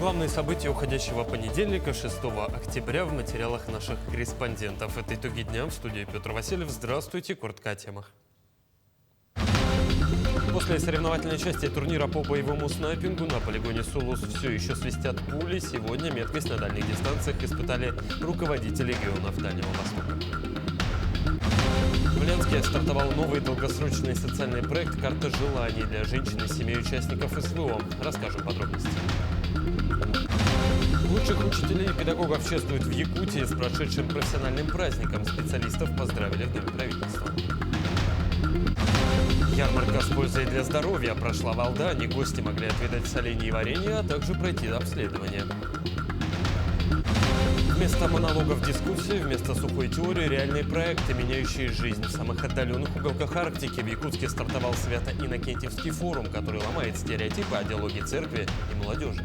Главные события уходящего понедельника, 6 октября, в материалах наших корреспондентов. Это итоги дня. В студии Петр Васильев. Здравствуйте. Коротко о темах. После соревновательной части турнира по боевому снайпингу на полигоне Сулус все еще свистят пули. Сегодня меткость на дальних дистанциях испытали руководители регионов Дальнего Востока. В Ленске стартовал новый долгосрочный социальный проект «Карта желаний» для женщин и семей участников СВО. Расскажем подробности. Лучших учителей и педагогов чествуют в Якутии. С прошедшим профессиональным праздником специалистов поздравили в Доме правительства. Ярмарка с пользой для здоровья прошла в Алдане. Гости могли отведать соленья и варенье, а также пройти обследование. Вместо монологов дискуссии, вместо сухой теории, реальные проекты, меняющие жизнь. В самых отдаленных уголках Арктики в Якутске стартовал Свято-Иннокентьевский форум, который ломает стереотипы о диалоге церкви и молодежи.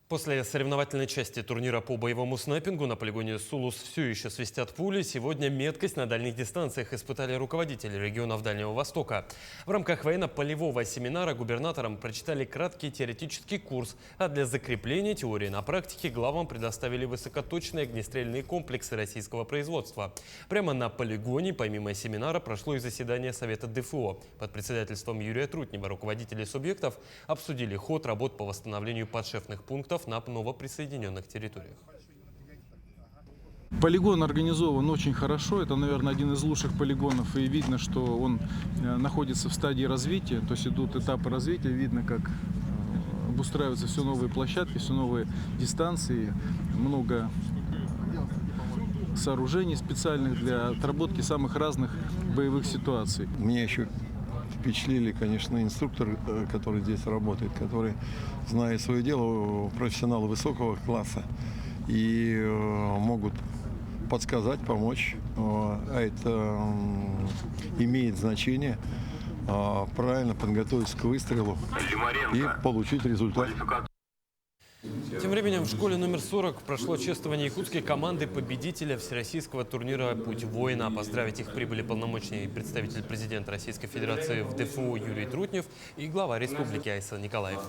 После соревновательной части турнира по боевому снайпингу на полигоне Сулус все еще свистят пули. Сегодня меткость на дальних дистанциях испытали руководители регионов Дальнего Востока. В рамках военно-полевого семинара губернаторам прочитали краткий теоретический курс, а для закрепления теории на практике главам предоставили высокоточные огнестрельные комплексы российского производства. Прямо на полигоне, помимо семинара, прошло и заседание Совета ДФО. Под председательством Юрия Трутнева руководители субъектов обсудили ход работ по восстановлению подшефных пунктов на новоприсоединенных территориях. Полигон организован очень хорошо. Это, наверное, один из лучших полигонов. И видно, что он находится в стадии развития. То есть идут этапы развития. Видно, как обустраиваются все новые площадки, все новые дистанции. Много сооружений специальных для отработки самых разных боевых ситуаций. Мне еще впечатлили, конечно, инструкторы, которые здесь работают, которые знают свое дело, профессионалы высокого класса и могут подсказать, помочь. А это имеет значение правильно подготовиться к выстрелу и получить результат. Тем временем в школе номер 40 прошло чествование якутской команды победителя всероссийского турнира «Путь воина». Поздравить их прибыли полномочный представитель президента Российской Федерации в ДФУ Юрий Трутнев и глава республики Айсан Николаев.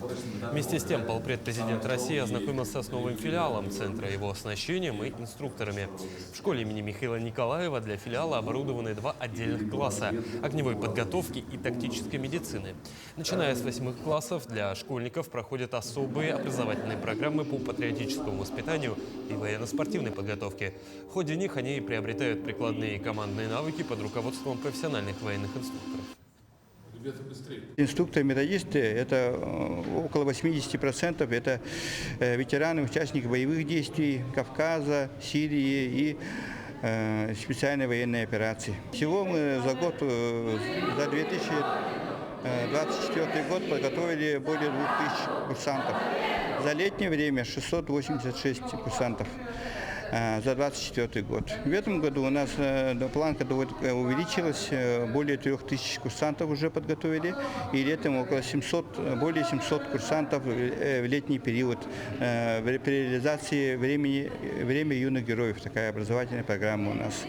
Вместе с тем полпред президента России ознакомился с новым филиалом центра, его оснащением и инструкторами. В школе имени Михаила Николаева для филиала оборудованы 2 отдельных класса – огневой подготовки и тактической медицины. Начиная с 8 классов для школьников проходят особые образовательные программы по патриотическому воспитанию и военно-спортивной подготовке. В ходе них они приобретают прикладные и командные навыки под руководством профессиональных военных инструкторов. Инструкторы-методисты – это около 80%. Это ветераны, участники боевых действий Кавказа, Сирии и специальной военной операции. Всего мы за год, за 2024 год подготовили более 2000 курсантов. За летнее время 686 курсантов за 2024 год. В этом году у нас планка увеличилась, более 3000 курсантов уже подготовили, и летом около более 700 курсантов в летний период при реализации «Время юных героев». Такая образовательная программа у нас.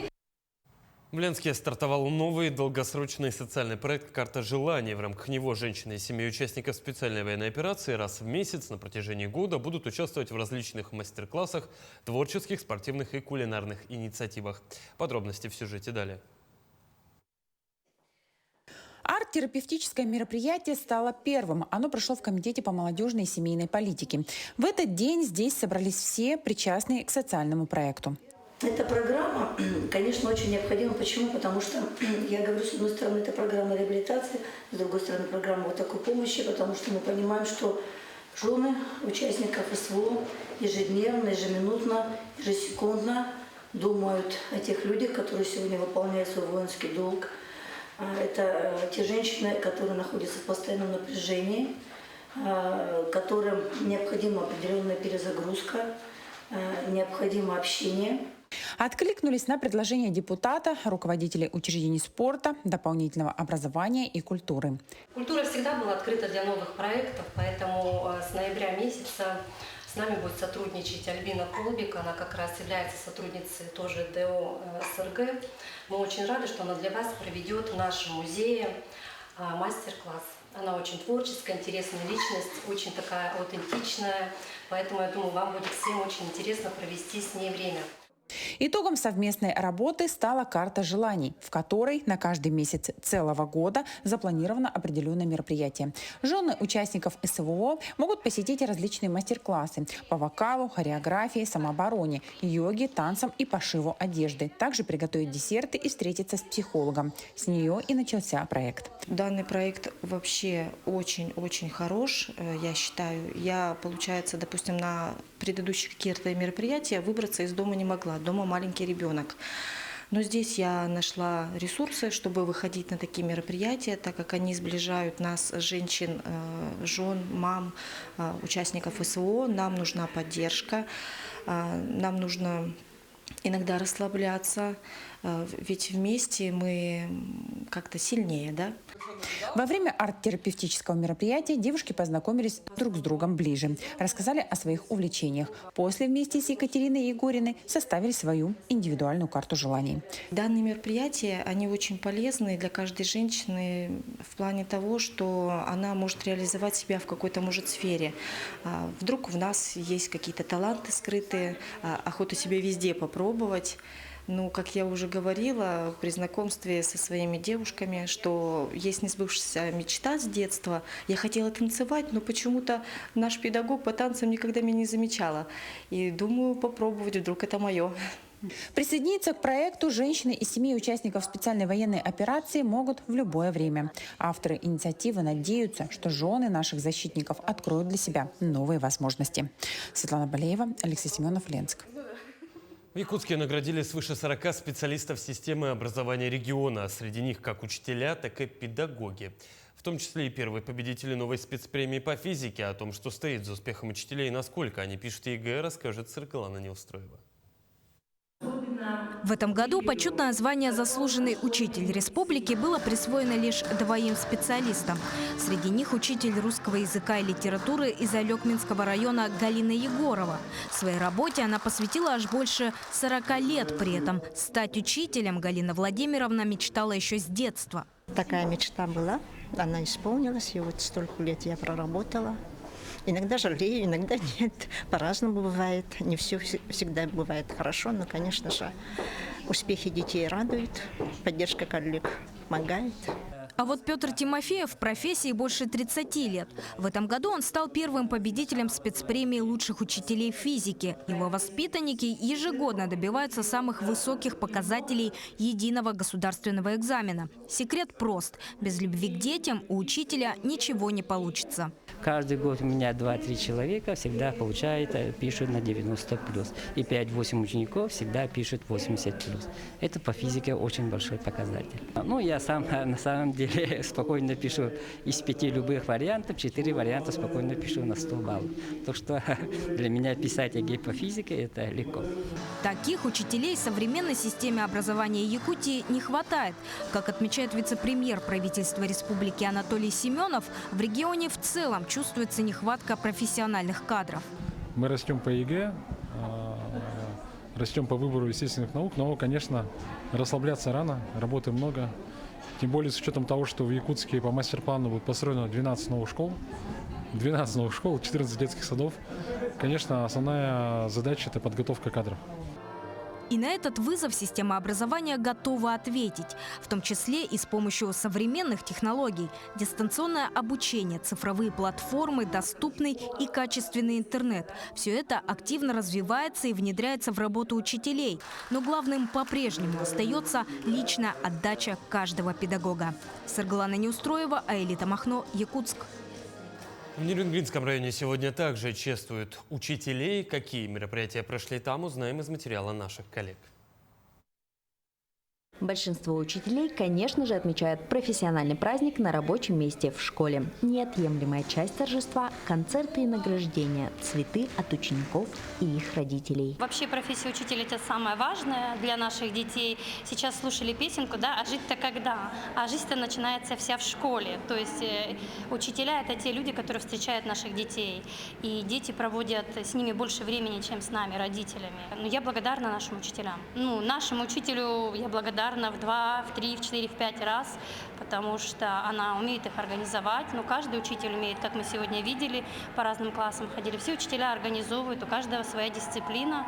В Ленске стартовал новый долгосрочный социальный проект «Карта желаний». В рамках него женщины и семьи участников специальной военной операции раз в месяц на протяжении года будут участвовать в различных мастер-классах, творческих, спортивных и кулинарных инициативах. Подробности в сюжете далее. Арт-терапевтическое мероприятие стало первым. Оно прошло в Комитете по молодежной и семейной политике. В этот день здесь собрались все причастные к социальному проекту. Эта программа, конечно, очень необходима. Почему? Потому что, я говорю, с одной стороны, это программа реабилитации, с другой стороны, программа вот такой помощи, потому что мы понимаем, что жены участников СВО ежедневно, ежеминутно, ежесекундно думают о тех людях, которые сегодня выполняют свой воинский долг. Это те женщины, которые находятся в постоянном напряжении, которым необходима определенная перезагрузка, необходимо общение. Откликнулись на предложение депутата, руководителей учреждений спорта, дополнительного образования и культуры. Культура всегда была открыта для новых проектов, поэтому с ноября месяца с нами будет сотрудничать Альбина Колбик. Она как раз является сотрудницей тоже ДО СРГ. Мы очень рады, что она для вас проведет в нашем музее мастер-класс. Она очень творческая, интересная личность, очень такая аутентичная, поэтому я думаю, вам будет всем очень интересно провести с ней время. Итогом совместной работы стала карта желаний, в которой на каждый месяц целого года запланировано определенное мероприятие. Жены участников СВО могут посетить различные мастер-классы по вокалу, хореографии, самообороне, йоге, танцам и пошиву одежды. Также приготовить десерты и встретиться с психологом. С нее и начался проект. Данный проект вообще очень-очень хорош, я считаю. Я, получается, допустим, на предыдущих каких-то мероприятиях выбраться из дома не могла. Дома маленький ребенок. Но здесь я нашла ресурсы, чтобы выходить на такие мероприятия, так как они сближают нас, женщин, жен, мам, участников СВО. Нам нужна поддержка, нам нужно иногда расслабляться, ведь вместе мы как-то сильнее, да? Во время арт-терапевтического мероприятия девушки познакомились друг с другом ближе, рассказали о своих увлечениях. После вместе с Екатериной Егориной составили свою индивидуальную карту желаний. Данные мероприятия, они очень полезны для каждой женщины в плане того, что она может реализовать себя в какой-то, может, сфере. Вдруг в нас есть какие-то таланты скрытые, охота себя везде попробовать. Ну, как я уже говорила при знакомстве со своими девушками, что есть несбывшаяся мечта с детства. Я хотела танцевать, но почему-то наш педагог по танцам никогда меня не замечала. И думаю, попробовать, вдруг это мое. Присоединиться к проекту женщины из 7 участников специальной военной операции могут в любое время. Авторы инициативы надеются, что жены наших защитников откроют для себя новые возможности. Светлана Балеева, Алексей Семенов, Ленск. В Якутске наградили свыше 40 специалистов системы образования региона. Среди них как учителя, так и педагоги. В том числе и первые победители новой спецпремии по физике. О том, что стоит за успехом учителей и насколько они пишут ЕГЭ, расскажет Сыргалана Неустроева. В этом году почетное звание «Заслуженный учитель республики» было присвоено лишь 2 специалистам. Среди них учитель русского языка и литературы из Алекминского района Галина Егорова. Своей работе она посвятила аж больше 40 лет. При этом стать учителем Галина Владимировна мечтала еще с детства. Такая мечта была, она исполнилась, и вот столько лет я проработала. Иногда жалею, иногда нет. По-разному бывает. Не все всегда бывает хорошо, но, конечно же, успехи детей радуют, поддержка коллег помогает. А вот Петр Тимофеев в профессии больше 30 лет. В этом году он стал первым победителем спецпремии лучших учителей физики. Его воспитанники ежегодно добиваются самых высоких показателей единого государственного экзамена. Секрет прост. Без любви к детям у учителя ничего не получится. Каждый год у меня 2-3 человека всегда пишут на 90+. И 5-8 учеников всегда пишут 80+. Это по физике очень большой показатель. Ну, я сам на самом деле спокойно пишу из 5 любых вариантов, 4 варианта спокойно пишу на 100 баллов. Так что для меня писать ЕГЭ по физике – это легко. Таких учителей в современной системе образования Якутии не хватает. Как отмечает вице-премьер правительства республики Анатолий Семенов, в регионе в целом чувствуется нехватка профессиональных кадров. Мы растем по ЕГЭ, растем по выбору естественных наук, но, конечно, расслабляться рано, работы много. Тем более с учетом того, что в Якутске по мастер-плану будет построено 12 новых школ, 14 детских садов. Конечно, основная задача – это подготовка кадров. И на этот вызов система образования готова ответить, в том числе и с помощью современных технологий. Дистанционное обучение, цифровые платформы, доступный и качественный интернет. Все это активно развивается и внедряется в работу учителей. Но главным по-прежнему остается личная отдача каждого педагога. Сыргалана Неустроева, Аэлита Махно, Якутск. В Нерюнгринском районе сегодня также чествуют учителей. Какие мероприятия прошли там, узнаем из материала наших коллег. Большинство учителей, конечно же, отмечают профессиональный праздник на рабочем месте в школе. Неотъемлемая часть торжества – концерты и награждения, цветы от учеников и их родителей. Вообще профессия учителя – это самое важное для наших детей. Сейчас слушали песенку, да, а жить-то когда? А жизнь-то начинается вся в школе. То есть учителя – это те люди, которые встречают наших детей. И дети проводят с ними больше времени, чем с нами, родителями. Но я благодарна нашим учителям. Нашему учителю я благодарна благодарна в 2, в 3, в 4, в 5 раз, потому что она умеет их организовать. Но каждый учитель умеет, как мы сегодня видели, по разным классам ходили. Все учителя организовывают, у каждого своя дисциплина.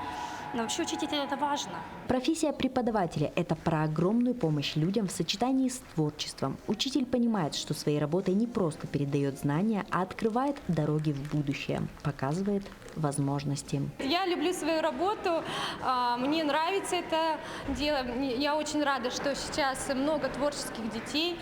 Но вообще учитель – это важно. Профессия преподавателя – это про огромную помощь людям в сочетании с творчеством. Учитель понимает, что своей работой не просто передает знания, а открывает дороги в будущее, показывает возможности. Я люблю свою работу, мне нравится это дело. Я очень рада, что сейчас много творческих детей,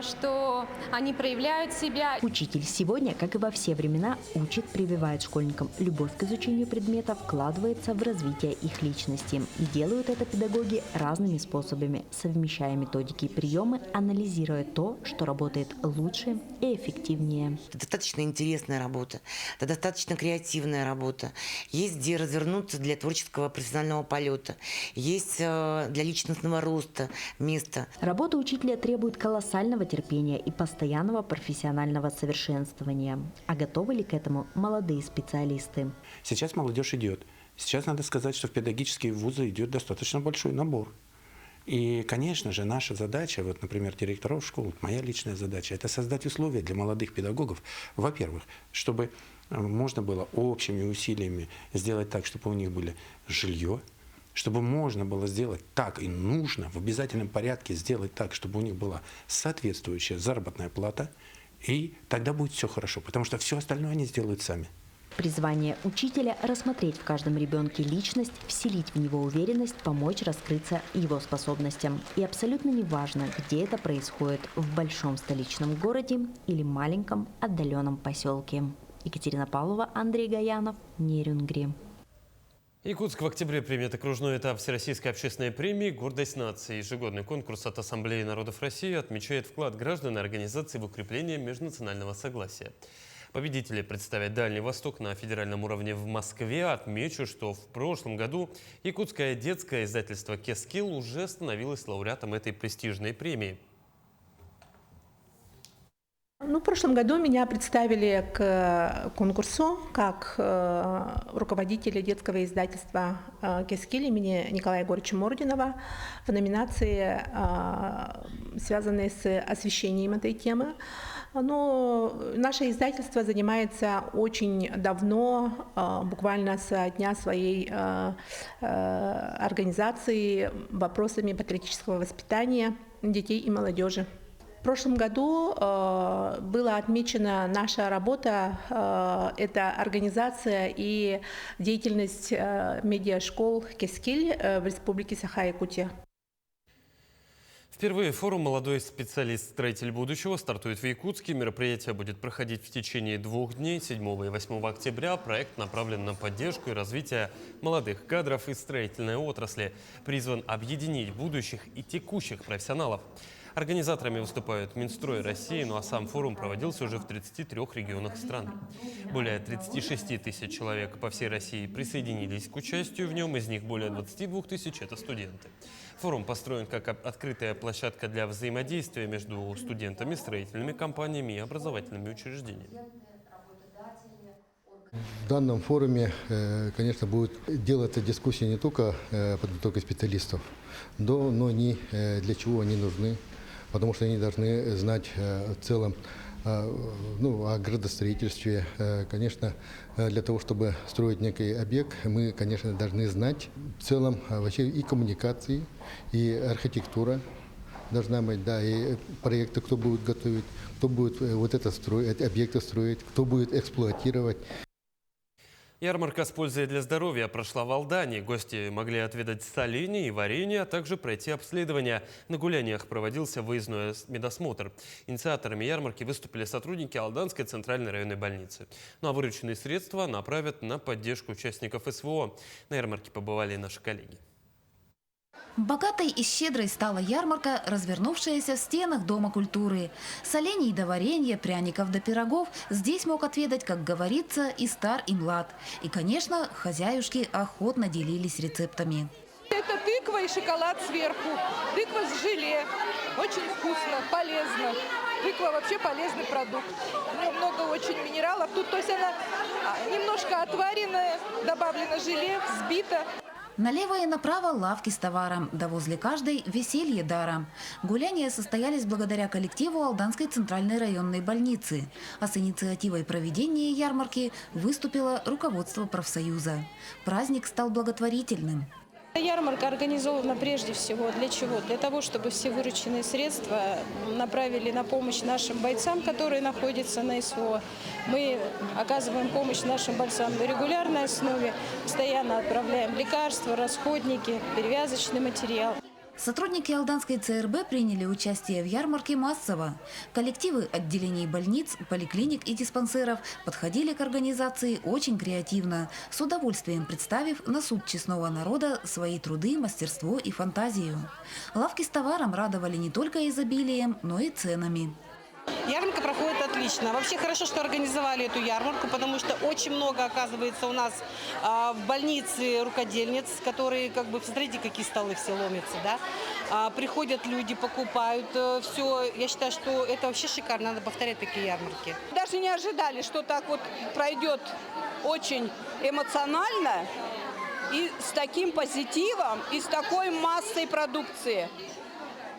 что они проявляют себя. Учитель сегодня, как и во все времена, учит, прививает школьникам любовь к изучению предметов, вкладывается в развитие их личности. Делают это педагоги разными способами, совмещая методики и приемы, анализируя то, что работает лучше и эффективнее. Это достаточно интересная работа, это достаточно креативная работа. Есть где развернуться для творческого профессионального полета, есть для личностного роста место. Работа учителя требует колоссального терпения и постоянного профессионального совершенствования. А готовы ли к этому молодые специалисты? Сейчас молодежь идет. Сейчас надо сказать, что в педагогические вузы идет достаточно большой набор. И, конечно же, наша задача, вот, например, директоров школ, моя личная задача, это создать условия для молодых педагогов, во-первых, чтобы можно было общими усилиями сделать так, чтобы у них было жилье, чтобы можно было сделать так и нужно, в обязательном порядке сделать так, чтобы у них была соответствующая заработная плата, и тогда будет все хорошо, потому что все остальное они сделают сами. Призвание учителя – рассмотреть в каждом ребенке личность, вселить в него уверенность, помочь раскрыться его способностям. И абсолютно неважно, где это происходит – в большом столичном городе или маленьком отдаленном поселке. Екатерина Павлова, Андрей Гаянов, Нерюнгри. Якутск в октябре примет окружной этап Всероссийской общественной премии «Гордость нации». Ежегодный конкурс от Ассамблеи народов России отмечает вклад граждан и организаций в укрепление межнационального согласия. Победители представят Дальний Восток на федеральном уровне в Москве. Отмечу, что в прошлом году якутское детское издательство «Кескил» уже становилось лауреатом этой престижной премии. В прошлом году меня представили к конкурсу как руководителя детского издательства «Кескил» имени Николая Егоровича Мординова в номинации, связанной с освещением этой темы. Но наше издательство занимается очень давно, буквально с дня своей организации, вопросами патриотического воспитания детей и молодежи. В прошлом году была отмечена наша работа, это организация и деятельность медиашкол «Кескил» в Республике Саха-Якутия. Впервые форум «Молодой специалист-строитель будущего» стартует в Якутске. Мероприятие будет проходить в течение 2 дней, 7 и 8 октября. Проект направлен на поддержку и развитие молодых кадров из строительной отрасли. Призван объединить будущих и текущих профессионалов. Организаторами выступают Минстрой России, ну а сам форум проводился уже в 33 регионах страны. Более 36 тысяч человек по всей России присоединились к участию в нем, из них более 22 тысяч – это студенты. Форум построен как открытая площадка для взаимодействия между студентами, строительными компаниями и образовательными учреждениями. В данном форуме, конечно, будет делаться дискуссия не только подготовка специалистов, но и для чего они нужны, потому что они должны знать в целом о градостроительстве. Конечно, для того, чтобы строить некий объект, мы, конечно, должны знать в целом вообще и коммуникации, и архитектура должна быть, да, и проекты, кто будет готовить, кто будет вот это строить, объекты строить, кто будет эксплуатировать. Ярмарка с пользой для здоровья прошла в Алдане. Гости могли отведать соленья и варенье, а также пройти обследование. На гуляниях проводился выездной медосмотр. Инициаторами ярмарки выступили сотрудники Алданской центральной районной больницы. Ну а вырученные средства направят на поддержку участников СВО. На ярмарке побывали и наши коллеги. Богатой и щедрой стала ярмарка, развернувшаяся в стенах Дома культуры. Солений до варенья, пряников до пирогов здесь мог отведать, как говорится, и стар, и млад. И, конечно, хозяюшки охотно делились рецептами. Это тыква и шоколад сверху. Тыква с желе. Очень вкусно, полезно. Тыква вообще полезный продукт. У нее много очень минералов. Тут, то есть она немножко отваренная, добавлено желе, взбито. Налево и направо лавки с товаром, да возле каждой веселье даром. Гуляния состоялись благодаря коллективу Алданской центральной районной больницы. А с инициативой проведения ярмарки выступило руководство профсоюза. Праздник стал благотворительным. Ярмарка организована прежде всего для чего? Для того, чтобы все вырученные средства направили на помощь нашим бойцам, которые находятся на СВО. Мы оказываем помощь нашим бойцам на регулярной основе, постоянно отправляем лекарства, расходники, перевязочный материал. Сотрудники Алданской ЦРБ приняли участие в ярмарке массово. Коллективы отделений больниц, поликлиник и диспансеров подходили к организации очень креативно, с удовольствием представив на суд честного народа свои труды, мастерство и фантазию. Лавки с товаром радовали не только изобилием, но и ценами. Ярмарка проходит отлично. Вообще хорошо, что организовали эту ярмарку, потому что очень много, оказывается, у нас в больнице рукодельниц, которые, смотрите, какие столы все ломятся, да? Приходят люди, покупают все. Я считаю, что это вообще шикарно, надо повторять такие ярмарки. Даже не ожидали, что так вот пройдет очень эмоционально и с таким позитивом, и с такой массой продукции.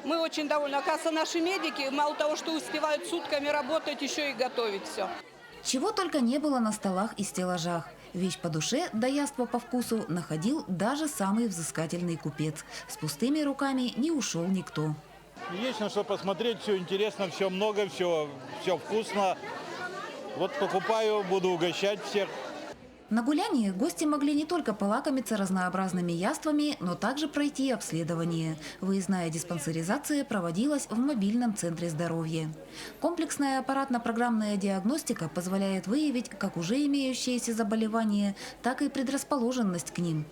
Мы очень довольны. Оказывается, наши медики мало того, что успевают сутками работать, еще и готовить все. Чего только не было на столах и стеллажах. Вещь по душе, да яство по вкусу находил даже самый взыскательный купец. С пустыми руками не ушел никто. Есть на что посмотреть, все интересно, все много, все вкусно. Вот покупаю, буду угощать всех. На гулянии гости могли не только полакомиться разнообразными яствами, но также пройти обследование. Выездная диспансеризация проводилась в мобильном центре здоровья. Комплексная аппаратно-программная диагностика позволяет выявить как уже имеющиеся заболевания, так и предрасположенность к ним.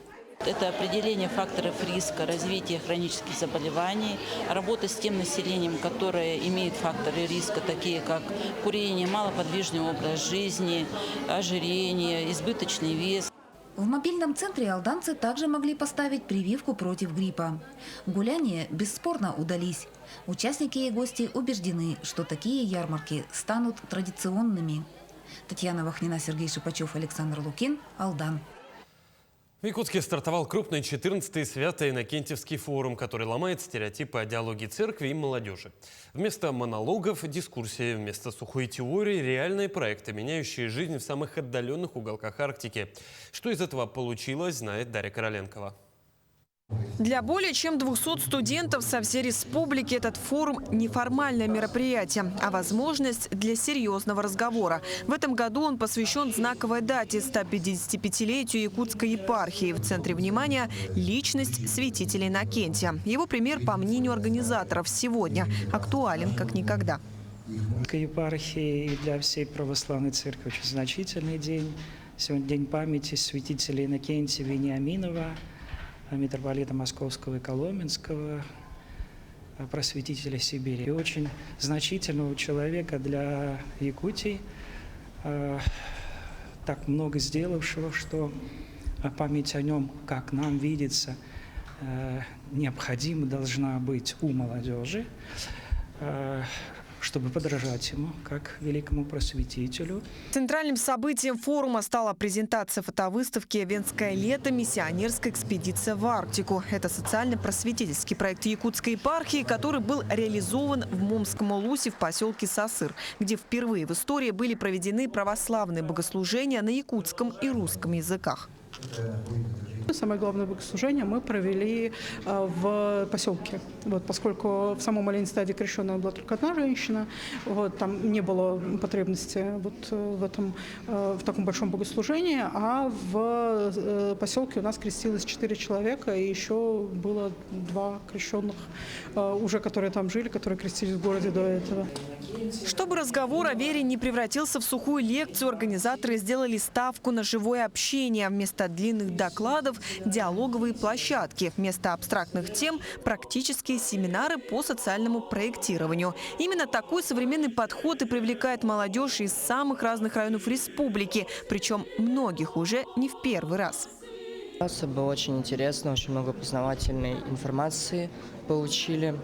Это определение факторов риска развития хронических заболеваний, работа с тем населением, которое имеет факторы риска, такие как курение, малоподвижный образ жизни, ожирение, избыточный вес. В мобильном центре алданцы также могли поставить прививку против гриппа. Гуляния бесспорно удались. Участники и гости убеждены, что такие ярмарки станут традиционными. Татьяна Вахнина, Сергей Шипачев, Александр Лукин, Алдан. В Якутске стартовал крупный 14-й Свято-Иннокентьевский форум, который ломает стереотипы о диалоге церкви и молодежи. Вместо монологов – дискуссии, вместо сухой теории – реальные проекты, меняющие жизнь в самых отдаленных уголках Арктики. Что из этого получилось, знает Дарья Короленкова. Для более чем 200 студентов со всей республики этот форум – неформальное мероприятие, а возможность для серьезного разговора. В этом году он посвящен знаковой дате – 155-летию Якутской епархии. В центре внимания – личность святителя Иннокентия. Его пример, по мнению организаторов, сегодня актуален как никогда. Епархии и для всей православной церкви очень значительный день. Сегодня день памяти святителя Иннокентия Вениаминова, митрополита Московского и Коломенского, просветителя Сибири. И очень значительного человека для Якутии, так много сделавшего, что память о нем, как нам видится, необходима должна быть у молодежи, чтобы подражать ему как великому просветителю. Центральным событием форума стала презентация фотовыставки «Венское лето. Миссионерская экспедиция в Арктику». Это социально-просветительский проект Якутской епархии, который был реализован в Момском улусе в поселке Сасыр, где впервые в истории были проведены православные богослужения на якутском и русском языках. Самое главное богослужение мы провели в поселке. Поскольку в самом Олене стадии крещенная была только одна женщина, там не было потребности в таком большом богослужении, а в поселке у нас крестилось 4 человека, и еще было 2 крещенных, уже которые там жили, которые крестились в городе до этого. Чтобы разговор о вере не превратился в сухую лекцию, организаторы сделали ставку на живое общение. Вместо длинных докладов – диалоговые площадки. Вместо абстрактных тем – практические семинары по социальному проектированию. Именно такой современный подход и привлекает молодежь из самых разных районов республики. Причем многих уже не в первый раз. Было очень интересно, очень много познавательной информации получили.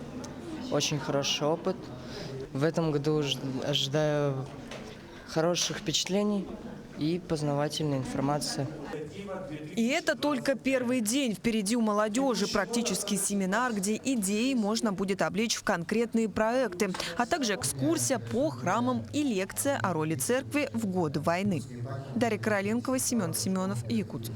Очень хороший опыт. В этом году ожидаю хороших впечатлений и познавательной информации. И это только первый день. Впереди у молодежи практический семинар, где идеи можно будет облечь в конкретные проекты, а также экскурсия по храмам и лекция о роли церкви в годы войны. Дарья Короленкова, Семен Семенов, Якутск.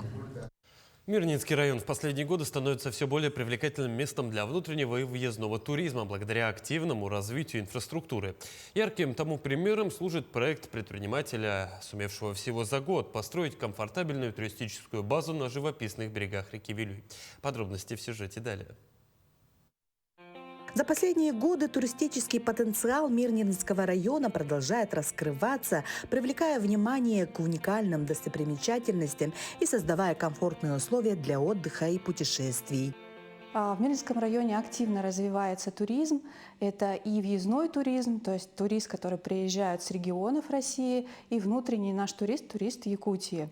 Мирнинский район в последние годы становится все более привлекательным местом для внутреннего и въездного туризма благодаря активному развитию инфраструктуры. Ярким тому примером служит проект предпринимателя, сумевшего всего за год построить комфортабельную туристическую базу на живописных берегах реки Вилюй. Подробности в сюжете далее. За последние годы туристический потенциал Мирнинского района продолжает раскрываться, привлекая внимание к уникальным достопримечательностям и создавая комфортные условия для отдыха и путешествий. В Мирнинском районе активно развивается туризм. Это и въездной туризм, то есть турист, который приезжает с регионов России, и внутренний наш турист, турист Якутии.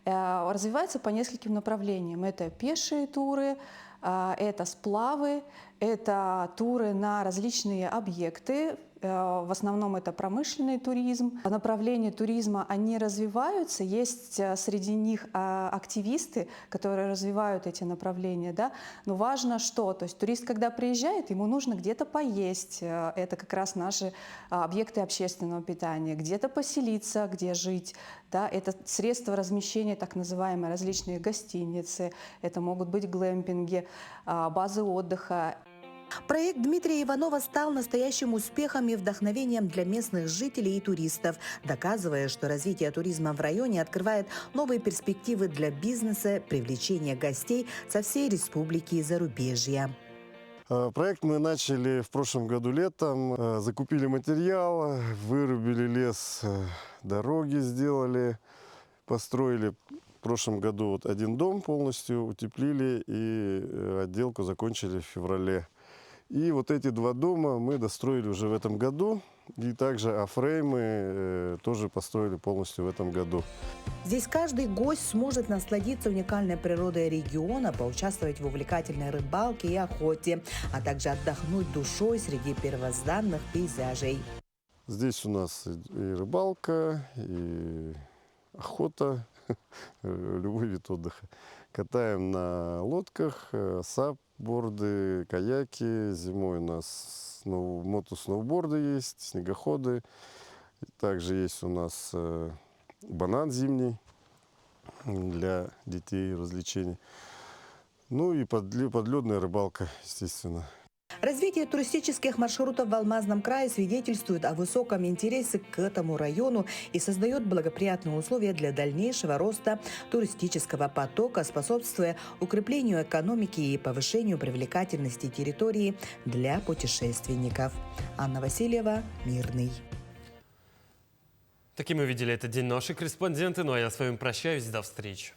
Развивается по нескольким направлениям. Это пешие туры, это сплавы, это туры на различные объекты. В основном это промышленный туризм. Направления туризма, они развиваются. Есть среди них активисты, которые развивают эти направления. Да? Но важно что? То есть турист, когда приезжает, ему нужно где-то поесть. Это как раз наши объекты общественного питания. Где-то поселиться, где жить. Да? Это средства размещения, так называемые различные гостиницы. Это могут быть глэмпинги, базы отдыха. Проект Дмитрия Иванова стал настоящим успехом и вдохновением для местных жителей и туристов, доказывая, что развитие туризма в районе открывает новые перспективы для бизнеса, привлечения гостей со всей республики и зарубежья. Проект мы начали в прошлом году летом. Закупили материал, вырубили лес, дороги сделали, построили в прошлом году один дом полностью, утеплили и отделку закончили в феврале. И вот эти два дома мы достроили уже в этом году. И также афреймы тоже построили полностью в этом году. Здесь каждый гость сможет насладиться уникальной природой региона, поучаствовать в увлекательной рыбалке и охоте, а также отдохнуть душой среди первозданных пейзажей. Здесь у нас и рыбалка, и охота, любой вид отдыха. Катаем на лодках, сапборды, каяки. Зимой у нас мотосноуборды есть, снегоходы. Также есть у нас банан зимний для детей, развлечений. Ну и подледная рыбалка, естественно. Развитие туристических маршрутов в Алмазном крае свидетельствует о высоком интересе к этому району и создает благоприятные условия для дальнейшего роста туристического потока, способствуя укреплению экономики и повышению привлекательности территории для путешественников. Анна Васильева, Мирный. Таким мы видели этот день наши корреспонденты. Ну а я с вами прощаюсь. До встречи.